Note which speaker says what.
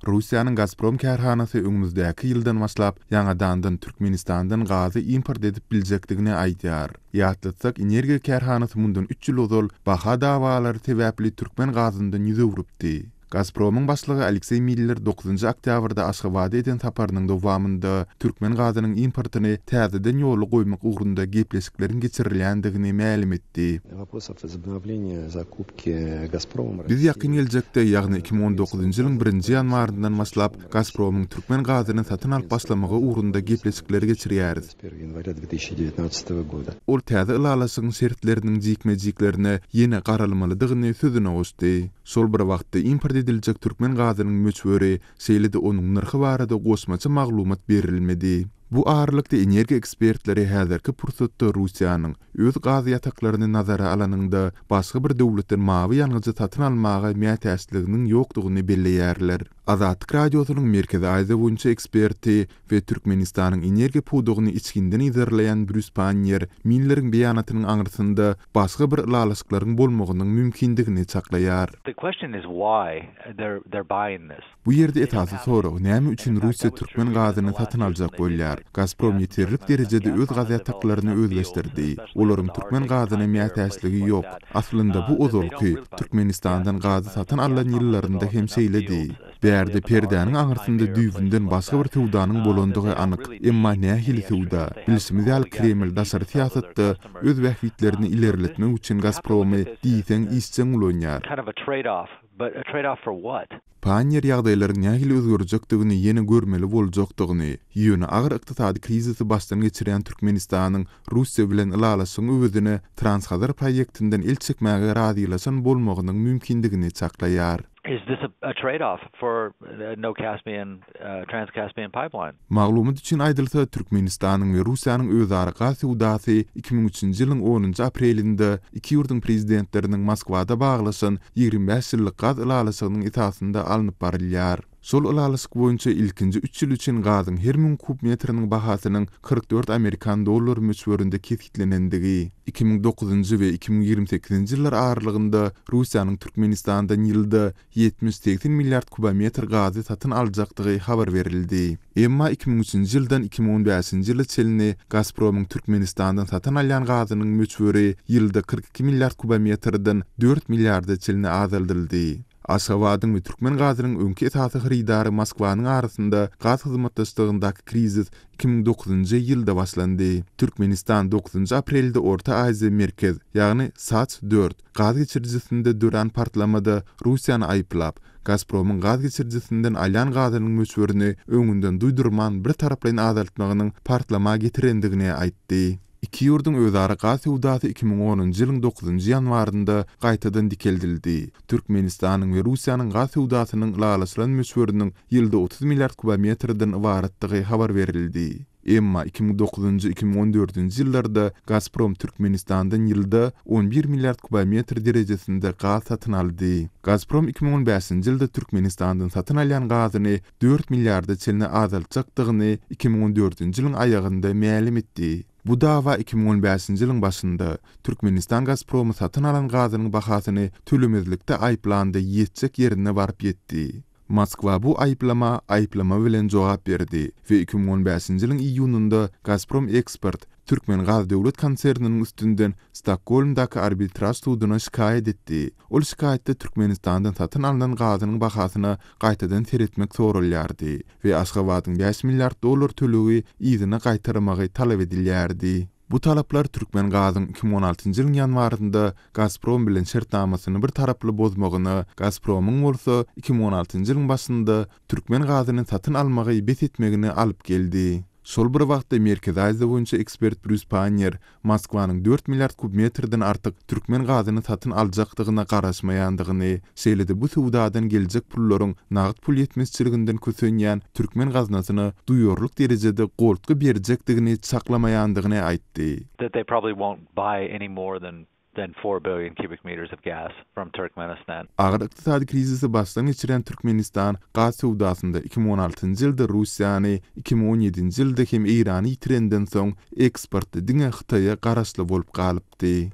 Speaker 1: Russiýanyň Gazprom kärhanasy öňümüzdäki ýyldan başlap ýangadandan Türkmenistandan gazy import edip biljekdigine aýdýar. Ýatlatsak energiýa kärhanasy mundan 3 ýyl ozal baha dawalary sebäpli türkmen gazyndan ýüze urupdy. Gazpromyň başlygy Aleksey Miller 9 oktýabrda Aşgabatda eden saparynyň dowamında türkmen gazynyň importyny täzeden ýoly goýmak ugrunda gepleşiklerin geçirilýändigini ma'lum etdi. Biz ýakyn geljekde, ýagny 2019 ýylyň 1-nji ýanwaryndan başlap Gazpromyň türkmen gazyny satyn alyp başlamagy ugrunda gepleşikleri geçirýäris. Ol täze ylalasyň şertleriniň jikmejiklerine ýene garalmalydygyny sözüne goşdy. Şol bir wagtda import ediljek türkmen gazynyň möçberi seýlede onuň narhy barada goşmaça maglumat berilmedi. Bu ağırlykda energiýa ekspertleri häzirki pursatda Russiýanyň öz gazy ýataklaryny nazara alanynda başga bir döwletden mawy ýalňyjy satyn almagy mätäçliginiň ýokdugyny belleýärler. Azatlyk radiosynyň Merkezi Aýza boýunça eksperti we Türkmenistanyň energiýa pudugyny içkinden izerleýän Bruce Panier Miller'in beýanatynyň aňyrsynda başga bir ýalaşyklaryň bolmagynyň mümkindigini çaklaýar.
Speaker 2: The question is why they're buying this.
Speaker 1: Bu ýerde esasy sorag, näme üçin Russiýa türkmen gazyny satyn aljak bolýar? Gazprom ýeterlik derejede öz gazy ýataklaryny özleşdirdi. Olaryň türkmen gazyna mätäçligi ýok. Aslynda bu ozalky Türkmenistandan gazy satyn alan ýyllarynda hem şeýledi. Bärde perdäniň aňyrsynda düýbünden başga bir tewdanyň bolandygy anyk. Emma nähili tewda? Bilsimiz ýaly Kreml daşary siýasatda öz wähitlerini ilerletmek üçin Gazpromy diýsen isçen ulanýar.
Speaker 2: Kind of a trade-off, but a trade-off for what?
Speaker 1: Panier ýagdaýlaryň nähili özgörjekdigini ýene görmeli boljakdygyny, ýöne agyr ykdysady krizisi başdan geçiren Türkmenistanyň Russiýa bilen ylalasyň öwüdini Transhazar proýektinden el çekmäge radylaşan bolmagynyň mümkindigini çaklaýar.
Speaker 2: Is this a trade-off for no Caspian, Trans-Caspian pipeline?
Speaker 1: Maglumat üçin aýdylsa, Türkmenistanyň we Russiýanyň özara gazy udasy 2003-nji ýylyň 10-njy aprelinde iki ýurduň prezidentleriniň Moskwada baglaşan 25 ýyllyk gaz ylalasynyň esasynda alınıp barylýar. Şol ylalasyk boýunça ilkinji 3 ýyl üçin gazyň her 1000 kub metriniň bahasynyň 44 Amerikan dollary möçberinde kesitlenendigi, 2009-njy we 2028-nji ýyllar aralygynda Russiýanyň Türkmenistandan ýylda 70-80 milliard kubometr gazy satyn aljakdygy habar berildi. Emma 2003-nji ýyldan 2015-nji ýyla çelini Gazpromyň Türkmenistandan satyn alýan gazynyň möçberi ýylda 42 milliard kubometrden 4 milliarda çelini azaldyldy. Aşgabatyň we türkmen gazynyň öňki esasy hyridary Moskwanyň arasynda gaz hyzmatdaşlygyndaky krizis 2009-njy ýylda başlandy. Türkmenistan 9 aprelde Orta Aziýa merkez, ýagny Saç 4 gaz geçirjisinde dören partlamada Russiýany aýplap, Gazpromyň gaz geçirjisinden alýan gazynyň möçberini öňünden duýdurman bir taraplaryň azaltmagynyň partlama getirendigini aýtdy. İki ýurduň özara gaz udasy 2010-njy ýylyň 9-njy ýanwarynda gaýtadan dikeldildi. Türkmenistanyň we Russiýanyň gaz udasynyň ýalasylan möçberiniň ýylda 30 milliard kubometrden ibaratdygy habar berildi. Emma 2009-njy 2014-njy ýyllarda Gazprom Türkmenistandan ýylda 11 milliard kubometr derejesinde gaz satyn aldy. Gazprom 2015-njy ýylda Türkmenistandan satyn alýan gazyny 4 milliarda çelini azaltjakdygyny 2014-njy ýylyň aýagynda ma'lum etdi. Bu dawa 2015-njy ýylyň başynda Türkmenistan Gazpromy satyn alan gazynyň bahasyny tölemezlikde aýplandy ýetjek ýerine baryp ýetdi. Moskwa bu aýplama bilen jogap berdi we 2015-njy ýylyň iýunynda Gazprom Export Türkmen Gaz Döwlet konserniniň üstünden Stockholmdaky arbitraj sudyna şikaýet etdi. Ol şikaýetde Türkmenistandan satyn alynan gazynyň bahasyny gaýtadan teretmek sorulýardy we Aşgabatyň 5 milliard dollar tölegi ýygyny gaýtarmagy talap edilýärdi. Bu talaplar Türkmen gazynyň 2016-njy ýylyň ýanwarynda Gazprom bilen şertnamasyny bir taraply bozmagyny, Gazpromyň bolsa 2016-njy ýylyň başynda Türkmen gazyny satyn almagy bet etmegini alyp geldi. Şol bir wagtda Merkezi Aýza boýunça ekspert Bruce Panier Moskwanyň 4 milliard kubmetrden artyk türkmen gazyny satyn aljakdygyna garaşmaýandygyny, şeýlede bu suwdadan geljek pullaryň nagd pul ýetmezçiliginden kösenýän türkmen gaznasyny duýarlyk derejede goltgy berjekdigini saklamaýandygyny aýtdy.
Speaker 2: That they probably won't buy any more than 4 billion cubic meters of gas from Turkmenistan.
Speaker 1: Agyr ykdysady krizisi başdan geçiren Türkmenistan gaz sowdasynda 2016-njy ýylda Russiýany, 2017-njy ýylda hem Irany ýitirenden soň eksporty diňe Hytaýa garaşly bolup galypdy.